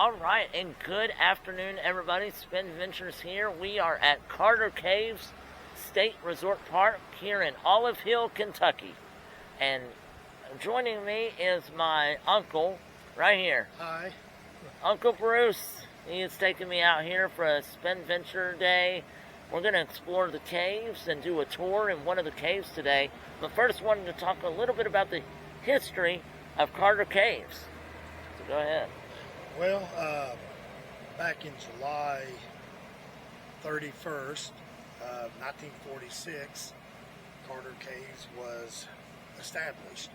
Alright, and good afternoon, everybody. Spin Ventures here. We are at Carter Caves State Resort Park here in Olive Hill, Kentucky. And joining me is my uncle right here. Hi. Uncle Bruce. He is taking me out here for a Spin Venture day. We're going to explore the caves and do a tour in one of the caves today. But first, wanted to talk a little bit about the history of Carter Caves. So go ahead. Well, back in July 31st, 1946, Carter Caves was established.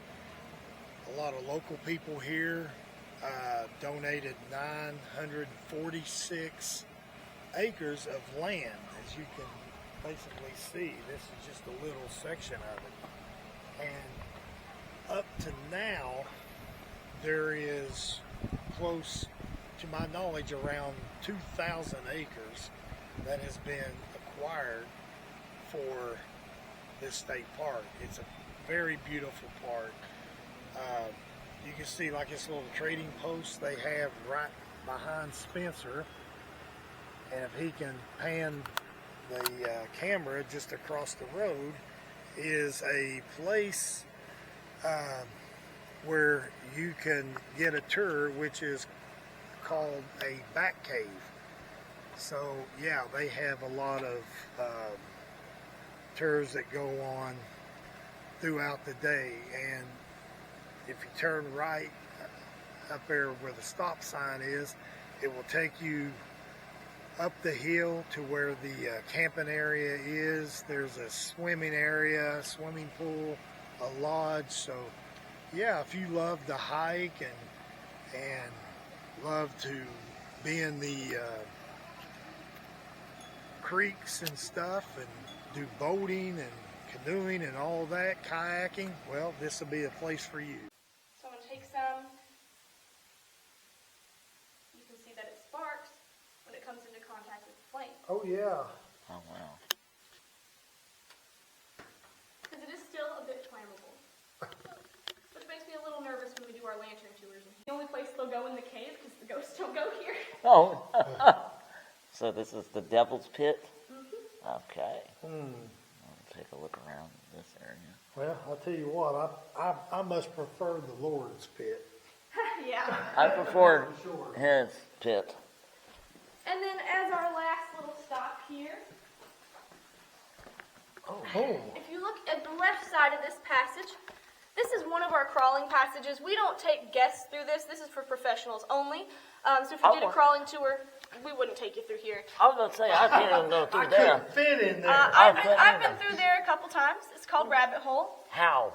A lot of local people here donated 946 acres of land. As you can basically see, this is just a little section of it. And up to now, there is close, to my knowledge, around 2,000 acres that has been acquired for this state park. It's a very beautiful park. You can see like this little trading post they have right behind Spencer, and if he can pan the camera just across the road, is a place where you can get a tour, which is called a bat cave. So yeah, they have a lot of tours that go on throughout the day, and if you turn right up there where the stop sign is, it will take you up the hill to where the camping area is. There's a swimming area, swimming pool, a lodge. So yeah, if you love to hike and love to be in the creeks and stuff and do boating and canoeing and all that, kayaking, well, this will be a place for you. So I'm going to take some. You can see that it sparks when it comes into contact with the flame. Oh yeah. Oh, wow. Because it is still a bit flammable. Which makes me a little nervous when we do our lantern tours. It's the only place they'll go in the cave because the ghosts don't go here. Oh. So this is the Devil's Pit? Mm-hmm. Okay. I'll take a look around this area. Well, I'll tell you what, I must prefer the Lord's pit. Yeah. I prefer his pit. And then as our last little stop here, Oh. if you look at the left side of this passage, this is one of our crawling passages. We don't take guests through this. This is for professionals only. So if you did a crawling tour, we wouldn't take you through here. I was going to say, I can't even go I through there. couldn't fit in there. I've been through there a couple times. It's called Rabbit Hole. How?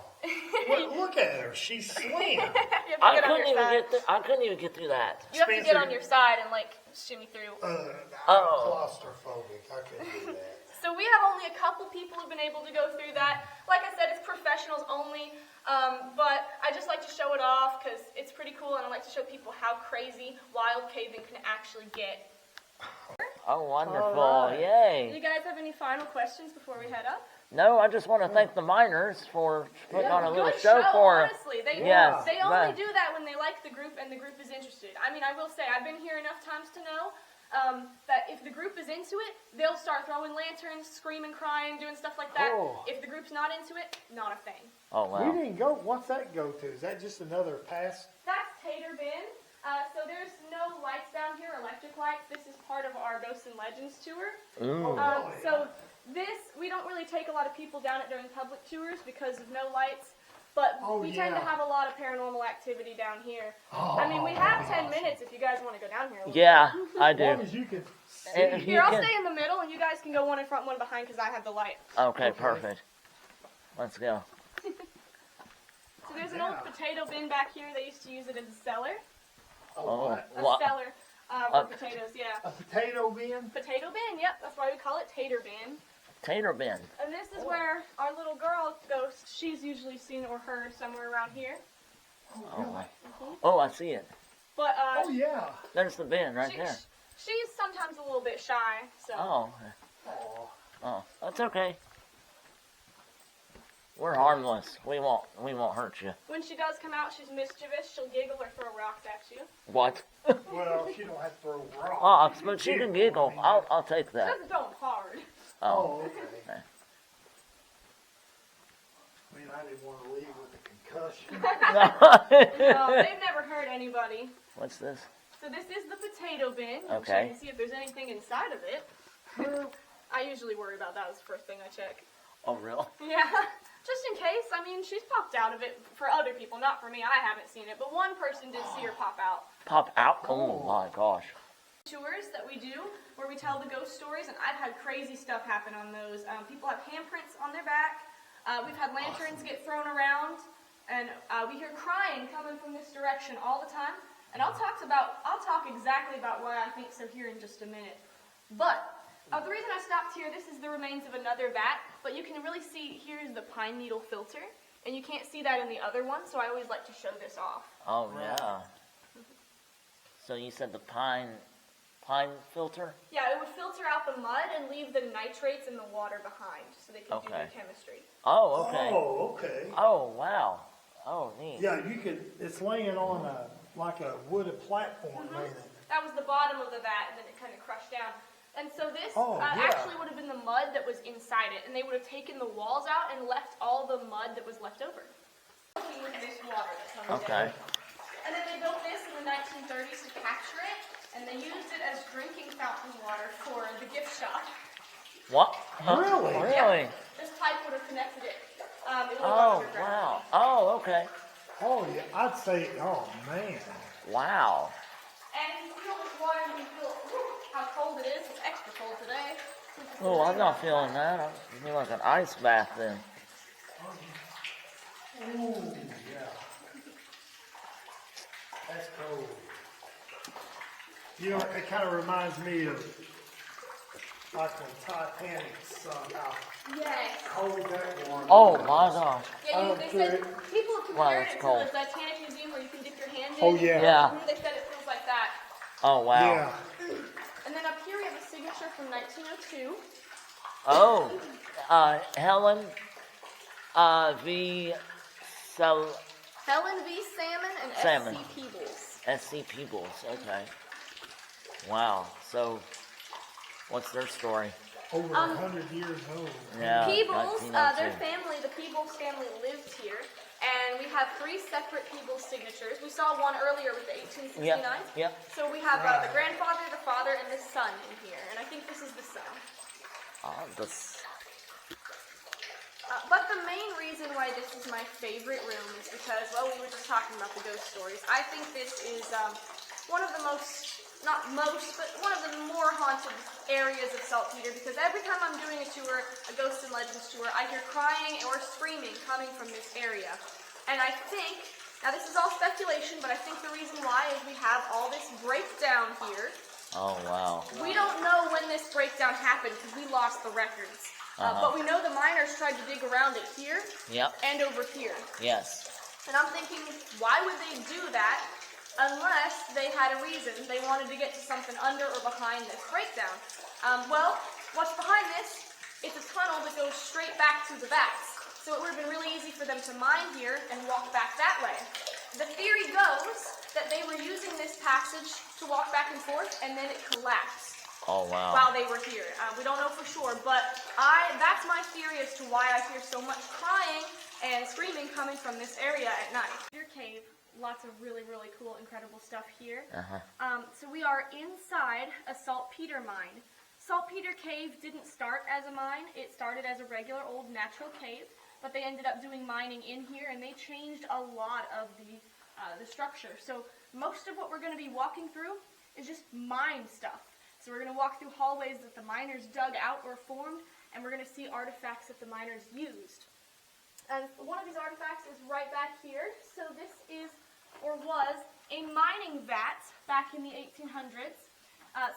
Look at her, she's slim. You have to I get on couldn't your even side. get through. I couldn't even get through that. You have to get Spencer. on your side and like shimmy through. I'm claustrophobic. I couldn't do that. So we have only a couple people who've been able to go through that. Like I said, it's professionals only. But I just like to show it off because it's pretty cool, and I like to show people how crazy wild caving can actually get. Oh, wonderful. All right. Yay. Do you guys have any final questions before we head up? No, I just want to thank the miners for putting on a little Good show for us. honestly. They Yes, they only right. do that when they like the group and the group is interested. I mean, I will say, I've been here enough times to know that if the group is into it, they'll start throwing lanterns, screaming, crying, doing stuff like that. Oh. If the group's not into it, not a thing. Oh, We wow. didn't go. What's that go to? Is that just another pass? That's Tater Bin. So there's no lights down here, electric lights. This is part of our Ghosts and Legends tour. Ooh. So this, we don't really take a lot of people down it during public tours because of no lights. But we tend to have a lot of paranormal activity down here. I mean, we have 10 minutes if you guys want to go down here. A little Yeah, I As do. long as you can see. And if bit. you Here, I'll can- stay in the middle, and you guys can go one in front, one behind, because I have the light. Okay, perfect. Let's go. So there's an old potato bin back here. They used to use it as a cellar. Oh, A what? cellar for potatoes, yeah. A potato bin? Potato bin, yep. That's why we call it Tater Bin. Tater bin. And this is where our little girl goes. She's usually seen or heard somewhere around here. Oh, I see it. But Oh yeah. There's the bin right she, there. she's sometimes a little bit shy. So Oh. Aw. Oh, that's okay. We're harmless. We won't hurt you. When she does come out, she's mischievous. She'll giggle or throw rocks at you. What? Well, she don't have to throw rocks. Oh, but she can giggle. I'll take She that. doesn't throw them hard. Oh. okay. I mean, I didn't want to leave with a concussion. No, they've never hurt anybody. What's this? So this is the potato bin. I'm Okay. checking to see if there's anything inside of it. I usually worry about that as the first thing I check. Oh, real? Yeah, just in case. I mean, she's popped out of it for other people, not for me. I haven't seen it, but one person did see her pop out. Pop out? Oh my gosh. Tours that we do where we tell the ghost stories, and I've had crazy stuff happen on those. People have handprints on their back. We've had lanterns get thrown around, and we hear crying coming from this direction all the time. And I'll talk exactly about why I think so here in just a minute. But the reason I stopped here, this is the remains of another vat, but you can really see here's the pine needle filter, and you can't see that in the other one, so I always like to show this off. Oh, yeah. So you said the pine filter? Yeah, it would filter out the mud and leave the nitrates in the water behind, so they can do Okay. their chemistry. Oh, okay. Oh, okay. Oh, wow. Oh, neat. Yeah, you could. It's laying on like a wooden platform, ain't it? That was the bottom of the vat, and then it kind of crushed down. And so this Oh, yeah. actually would have been the mud that was inside it, and they would have taken the walls out and left all the mud that was left over. With this water that's on the Okay. deck. And then they built this in the 1930s to capture it, and they used it as drinking fountain water for the gift shop. What? Huh? Really? Really? This pipe would have connected it. It would have Oh, gone underground. wow. Oh, okay. Oh, yeah. I'd say. Oh man. Wow. And you feel this water, and you feel how cold it is. It's extra cold today. Oh, I'm not feeling that. I'm feeling like an ice bath then. Ooh, yeah. That's cold. You know, it kind of reminds me of like when Titanic sunk out. Yes. Cold that water. Oh, my gosh. Yeah, they said people have Wow, compared that's it cold. to the Titanic Museum where you can dip your hand in. Oh, yeah. Yeah. They said it feels like that. Oh, wow. Yeah. And then up here we have a signature from 1902. Oh, Helen V. Helen V. Salmon and Salmon. S.C. Peebles. S.C. Peebles. Okay. Wow. So, what's their story? Over 100 years old. Yeah. Peebles, 1902. their family, the Peebles family lived here. And we have 3 separate Peebles signatures. We saw one earlier with the 1869. Yep. So we have the grandfather, the father, and the son in here. And I think this is the son. But the main reason why this is my favorite room is because, well, we were just talking about the ghost stories. I think this is one of the most, not most, but one of the more haunted areas of Saltpeter, because every time I'm doing a tour, a Ghosts and Legends tour, I hear crying or screaming coming from this area. And I think, now this is all speculation, but I think the reason why is we have all this breakdown here. Oh, wow. We don't know when this breakdown happened because we lost the records. But we know the miners tried to dig around it here Yep. and over here. Yes. And I'm thinking, why would they do that unless they had a reason? They wanted to get to something under or behind this breakdown. Well, what's behind this? It's a tunnel that goes straight back to the vats. So it would have been really easy for them to mine here and walk back that way. The theory goes that they were using this passage to walk back and forth, and then it collapsed. Oh, wow. While they were here. We don't know for sure, but that's my theory as to why I hear so much crying and screaming coming from this area at night. Your cave, lots of really, really cool, incredible stuff here. So we are inside a saltpeter mine. Saltpeter Cave didn't start as a mine. It started as a regular old natural cave, but they ended up doing mining in here, and they changed a lot of the structure. So most of what we're going to be walking through is just mine stuff. So we're going to walk through hallways that the miners dug out or formed, and we're going to see artifacts that the miners used. And one of these artifacts is right back here. So this is, or was, a mining vat back in the 1800s.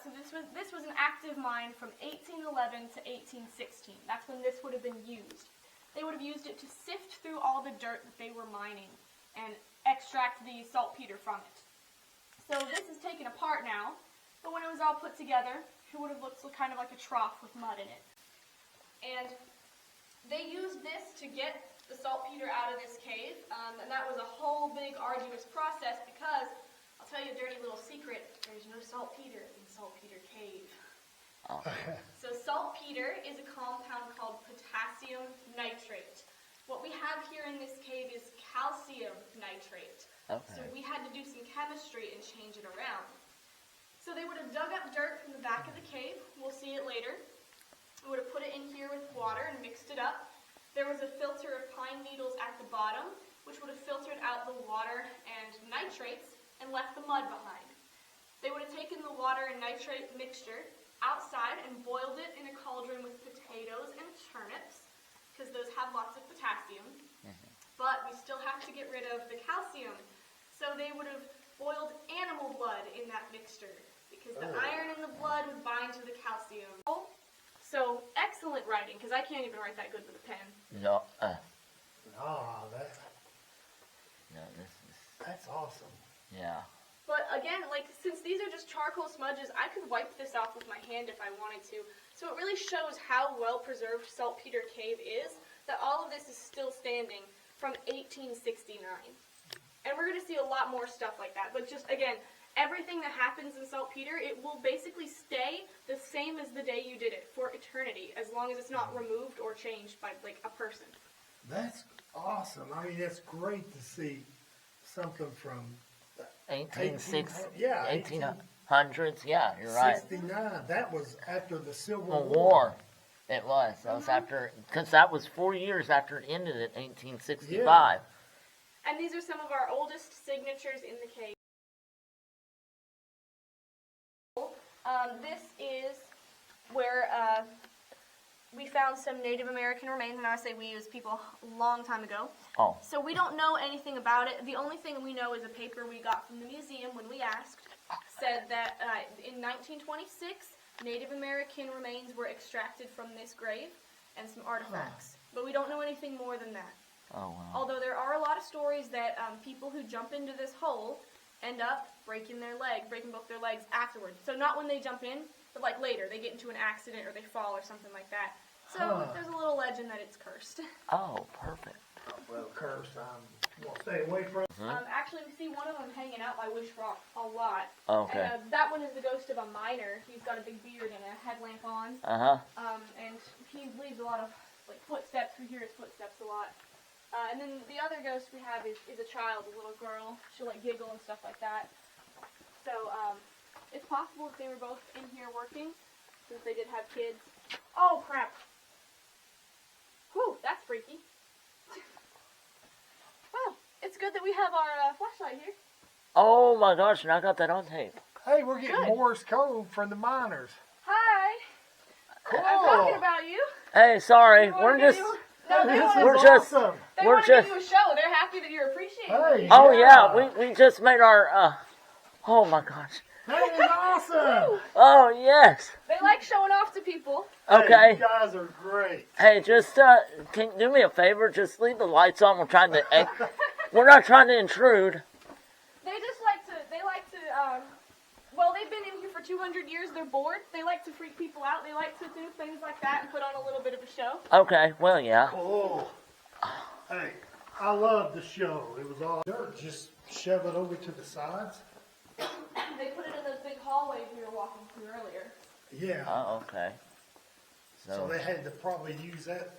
So this was an active mine from 1811 to 1816. That's when this would have been used. They would have used it to sift through all the dirt that they were mining and extract the saltpeter from it. So this is taken apart now. But when it was all put together, it would have looked kind of like a trough with mud in it. And they used this to get the saltpeter out of this cave, and that was a whole big arduous process because, I'll tell you a dirty little secret, there's no saltpeter in Saltpeter Cave. Oh. So saltpeter is a compound called potassium nitrate. What we have here in this cave is calcium nitrate. Okay. So we had to do some chemistry and change it around. So they would have dug up dirt from the back of the cave. We'll see it later. We would have put it in here with water and mixed it up. There was a filter of pine needles at the bottom, which would have filtered out the water and nitrates and left the mud behind. They would have taken the water and nitrate mixture outside and boiled it in a cauldron with potatoes and turnips, because those have lots of potassium. But we still have to get rid of the calcium. So they would have boiled animal blood in that mixture, because the iron in the blood would bind to the calcium. So excellent writing, because I can't even write that good with a pen. No. Ah, No, this is. that's awesome. Yeah. But again, like, since these are just charcoal smudges, I could wipe this off with my hand if I wanted to. So it really shows how well preserved Saltpeter Cave is, that all of this is still standing from 1869. And we're going to see a lot more stuff like that. But just, again, everything that happens in saltpeter, it will basically stay the same as the day you did it for eternity, as long as it's not removed or changed by, like, a person. That's awesome. I mean, that's great to see something from 1860. yeah, 1800s. Yeah, you're right. 69. That was after the Civil Well, War. war. It was. That was after, because that was 4 years after it ended in 1865. And these are some of our oldest signatures in the cave. This is where we found some Native American remains, and I say we as people a long time ago. Oh. So we don't know anything about it. The only thing we know is a paper we got from the museum when we asked, said that in 1926, Native American remains were extracted from this grave and some artifacts. But we don't know anything more than that. Oh, wow. Although there are a lot of stories that people who jump into this hole end up breaking both their legs afterwards. So not when they jump in, but like later. They get into an accident or they fall or something like that. So there's a little legend that it's cursed. Oh, perfect. Well, cursed. I'm going to stay away from. Actually, we see one of them hanging out by Wish Rock a lot. Okay. And that one is the ghost of a miner. He's got a big beard and a headlamp on. Uh-huh. And he leaves a lot of like footsteps. We hear his footsteps a lot. And then the other ghost we have is a child, a little girl. She'll like giggle and stuff like that. So it's possible that they were both in here working, since they did have kids. Oh crap! Whew, that's freaky. Well, it's good that we have our flashlight here. Oh, my gosh, and I got that on tape. Hey, we're getting Good. Morse code from the miners. Hi! Cool. I'm talking about you. Hey, sorry, They we're wanted to just. do- No, they This wanted is We're just- awesome. They we're want to just- give you a show. They're happy that you're appreciating Hey. it. Oh, Yeah. yeah, we just made our. Oh, my gosh. That is awesome. Oh, yes. They like showing off to people. Hey, Okay. you guys are great. Hey, just can you do me a favor? Just leave the lights on. We're trying to. We're not trying to intrude. They just like to. They like to. Well, they've been in here for 200 years. They're bored. They like to freak people out. They like to do things like that and put on a little bit of a show. Okay. Well, yeah. Cool. Hey, I love the show. It was all dirt. Just shove it over to the sides. They put it in those big hallways we were walking through earlier. Yeah. Oh, okay. So they had to probably use that,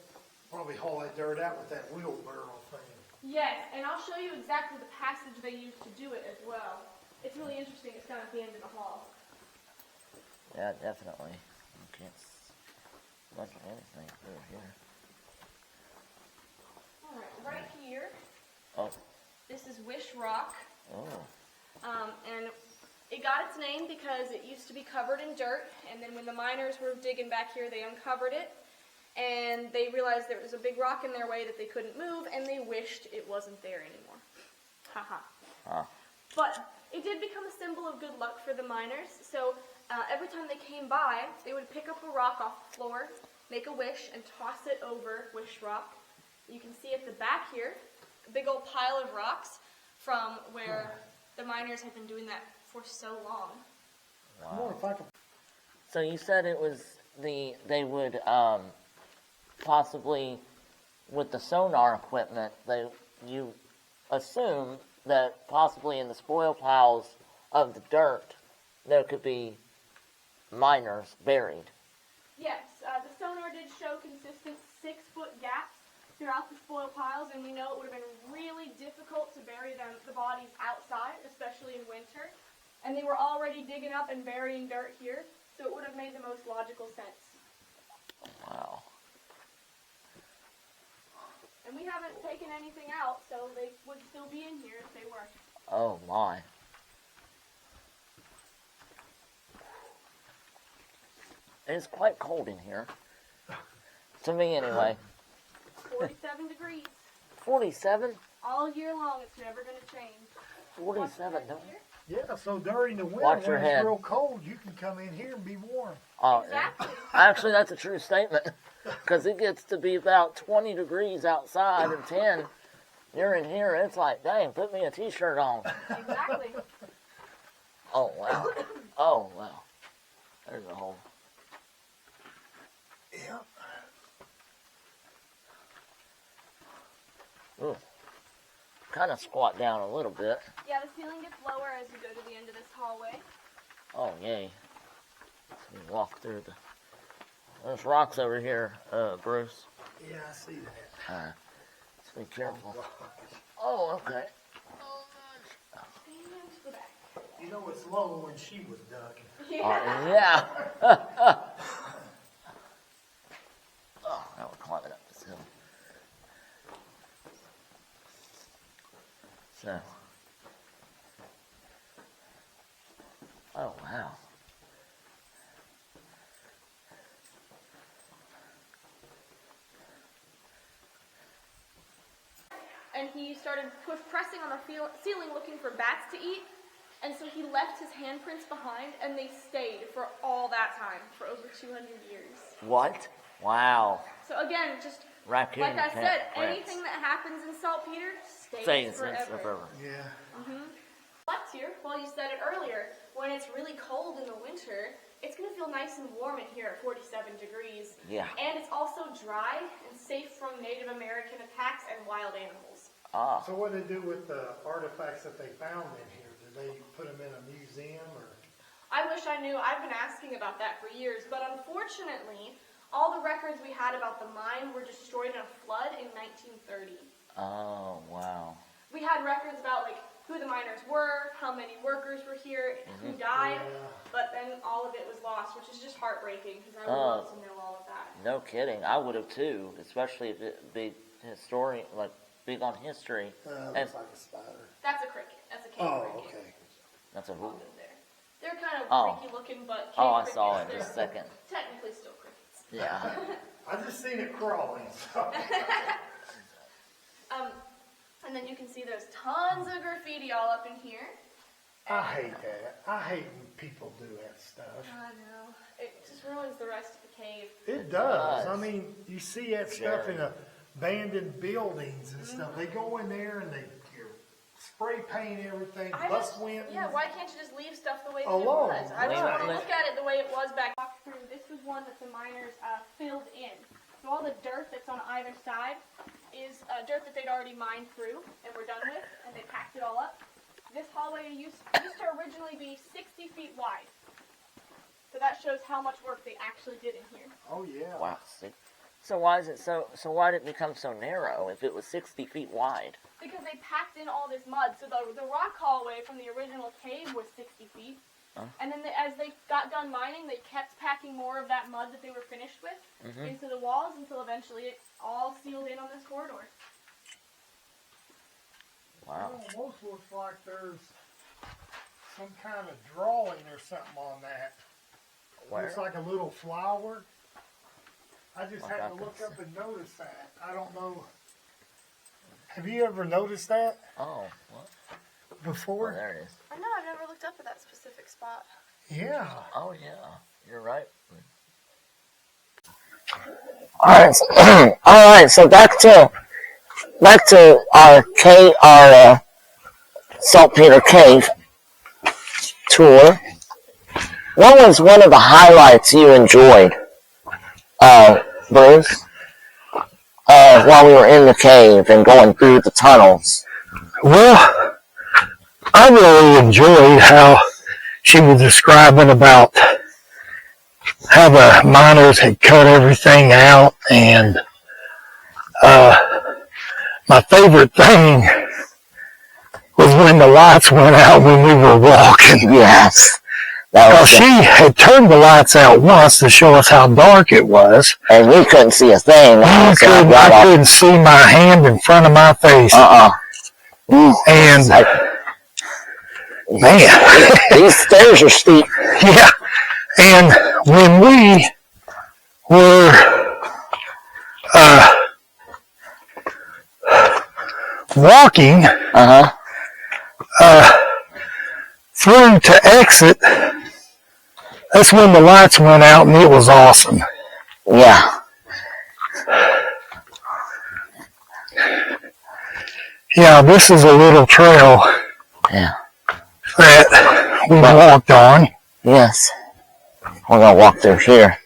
probably haul that dirt out with that wheelbarrow thing. Yes, and I'll show you exactly the passage they used to do it as well. It's really interesting. It's down at the end of the hall. Yeah, definitely. You can't look at anything through here. All right, right here. Oh. This is Wish Rock. Oh. And it got its name because it used to be covered in dirt, and then when the miners were digging back here, they uncovered it, and they realized there was a big rock in their way that they couldn't move, and they wished it wasn't there anymore. Haha. Huh. But it did become a symbol of good luck for the miners, so every time they came by, they would pick up a rock off the floor, make a wish, and toss it over Wish Rock. You can see at the back here, a big old pile of rocks from where the miners have been doing that for so long. More if I could. So you said it was they would possibly with the sonar equipment, you assume that possibly in the spoil piles of the dirt there could be miners buried. Yes, the sonar did show consistent 6-foot gaps throughout the spoil piles, and we know it would have been really difficult to bury the bodies outside, especially in winter. And they were already digging up and burying dirt here, so it would have made the most logical sense. Wow. And we haven't taken anything out, so they would still be in here if they were. Oh my. It's quite cold in here. To me, anyway. 47 degrees. 47? All year long, it's never going to change. 47, don't Yeah, so during the winter Watch your when it's head. real cold, you can come in here and be warm. Oh, Exactly. actually, that's a true statement. Because it gets to be about 20 degrees outside and 10. You're in here, it's like, dang, put me a t-shirt on. Exactly. Oh, wow. Oh, wow. There's a hole. Yeah. Ooh. Kind of squat down a little bit. Yeah, the ceiling gets lower as you go to the end of this hallway. Oh, yay. Let's walk through the... There's rocks over here, Bruce. Yeah, I see that. Let's be careful. Oh, okay. And to the back. You know it's low when she was ducking. Yeah. Oh, now we're climbing up this hill. So. Oh, wow. And he started pressing on the ceiling looking for bats to eat. And so he left his handprints behind, and they stayed for all that time, for over 200 years. What? Wow. So again, just Raccoon like I said, prints. anything that happens in saltpeter stays Stays forever. forever. Yeah. Reflect here, well, you said it earlier, when it's really cold in the winter, it's going to feel nice and warm in here at 47 degrees. Yeah. And it's also dry and safe from Native American attacks and wild animals. Ah. So what do they do with the artifacts that they found in here? Do they put them in a museum or? I wish I knew. I've been asking about that for years, but unfortunately, all the records we had about the mine were destroyed in a flood in 1930. Oh, wow. We had records about like who the miners were, how many workers were here, who died, Yeah. but then all of it was lost, which is just heartbreaking because I would Oh. love to know all of that. No kidding. I would have too, especially if it be historian, like big on history. And Looks like a spider. That's a cricket. That's a cave Oh, cricket. okay. that's a All hoop. good there. They're kind of Oh. freaky looking, but cave Oh, I crickets, saw it in a they're second. technically still crickets. Yeah. I just seen it crawling. So. And then you can see there's tons of graffiti all up in here. I hate that. I hate when people do that stuff. I know. It just ruins the rest of the cave. It does. does. I mean, you see that stuff in Sure. abandoned buildings and stuff. They go in there and they spray paint everything, I bust just, windows. yeah, why can't you just leave stuff the way that Alone. it was? I just Leave want to it. look at it the way it was back. Walk through. This was one that the miners filled in. So all the dirt that's on either side is dirt that they'd already mined through and were done with, and they packed it all up. This hallway used to originally be 60 feet wide. So that shows how much work they actually did in here. Oh yeah. Wow. See? So why is it so why did it become so narrow if it was 60 feet wide? Because they packed in all this mud. So the rock hallway from the original cave was 60 feet. Huh? And then as they got done mining, they kept packing more of that mud that they were finished with into the walls until eventually it all sealed in on this corridor. Wow. It almost looks like there's some kind of drawing or something on that. Where? Looks like a little flower. I just Like had I to can look see. up and notice that. I don't know. Have you ever noticed that Oh, what? Oh, before? there it is. I know, I've never looked up at that specific spot. Yeah. Oh yeah, you're right. All right, so, all right. So back to our Saltpeter Cave tour. What was one of the highlights you enjoyed, Bruce? while we were in the cave and going through the tunnels? Well, I really enjoyed how she was describing about how the miners had cut everything out, and my favorite thing was when the lights went out when we were walking. Yes. Because she had turned the lights out once to show us how dark it was. And we couldn't see a thing. I couldn't see my hand in front of my face. And, man. These stairs are steep. Yeah. And when we were walking through to exit, that's when the lights went out, and it was awesome. Yeah. Yeah, this is a little trail that we walked on. Yes. We're going to walk through here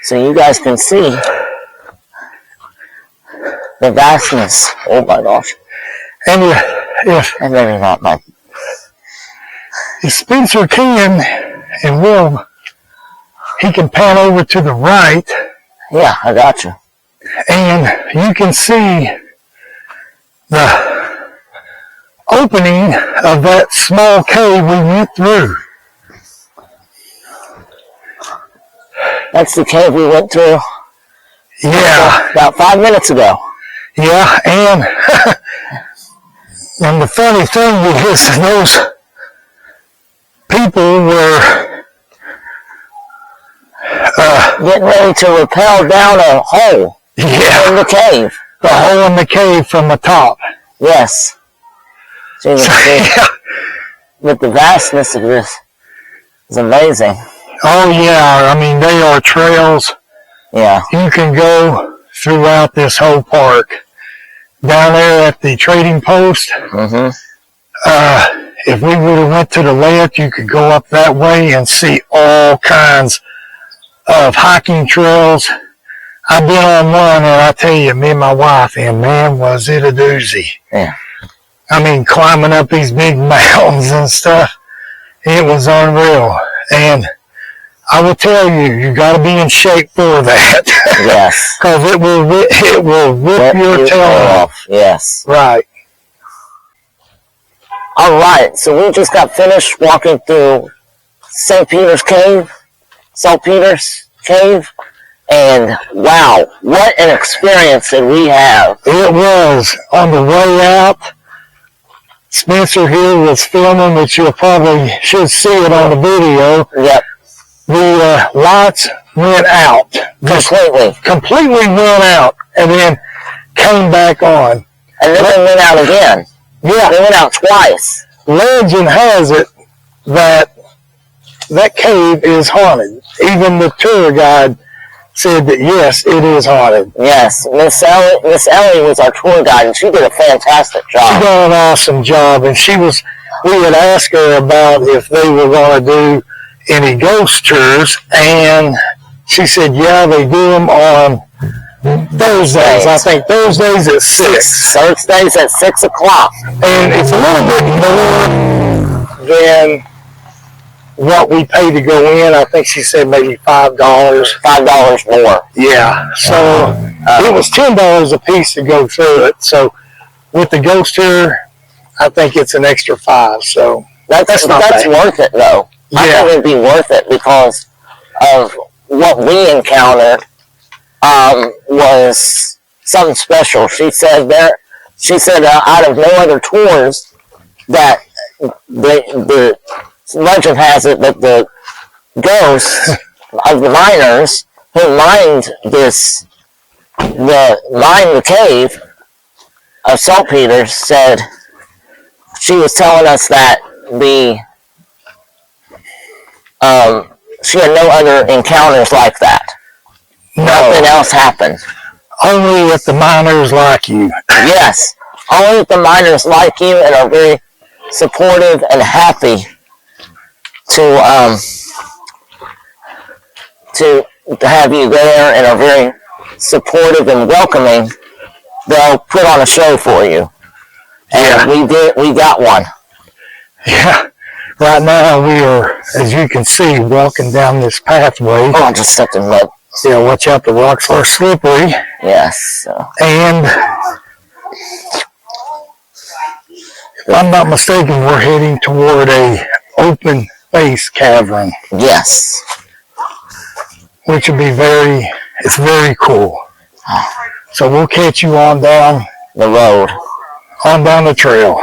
so you guys can see the vastness. Oh my gosh. And and maybe not my... If Spencer can and will, he can pan over to the right. Yeah, I got you. And you can see the opening of that small cave we went through. That's the cave we went through. Yeah. About 5 minutes ago. Yeah, and the funny thing is those people were getting ready to rappel down a hole in the cave. The hole in the cave from the top. Yes. So you can see with the vastness of this is amazing. Oh yeah, I mean they are trails. Yeah. You can go throughout this whole park. Down there at the trading post, if we would have went to the left, you could go up that way and see all kinds of hiking trails. I've been on one, and I tell you, me and my wife, and man, was it a doozy. Yeah. I mean, climbing up these big mountains and stuff, it was unreal. And I will tell you, you got to be in shape for that. Yes. Because it will rip your tail off. Yes. Right. All right. So we just got finished walking through St. Peter's Cave, and wow, what an experience did we have. It was. On the way out, Spencer here was filming, which you probably should see it on the video. Yep. The lights went out. Completely went out, and then came back on. And then they went out again. Yeah. They went out twice. Legend has it that that cave is haunted. Even the tour guide said that, yes, it is haunted. Yes. Miss Ellie was our tour guide, and she did a fantastic job. She did an awesome job, and we had asked her about if they were going to do any ghost tours, and she said, yeah, they do them on Thursdays. I think Thursdays at 6. Thursdays at 6 o'clock. And it's a little bit more than what we pay to go in. I think she said maybe $5. $5 more. Yeah. So it was $10 a piece to go through it. So with the ghost tour, I think it's an extra $5. So that's worth it, though. I think it'd be worth it because of what we encountered was something special. She said out of no other tours that the legend has it that the ghosts of the miners who mined the cave of Saltpeter's said she was telling us that she had no other encounters like that. No. Nothing else happened. Only if the miners like you. Yes. Only if the miners like you and are very supportive and happy to have you there and are very supportive and welcoming they'll put on a show for you. And we got one. Yeah. Right now we are, as you can see, walking down this pathway. Oh, I just stepped in mud. Yeah, watch out, the rocks are slippery. Yes. And if I'm not mistaken, we're heading toward a open face cavern. Yes. Which would be it's very cool. So we'll catch you on down the road. On down the trail.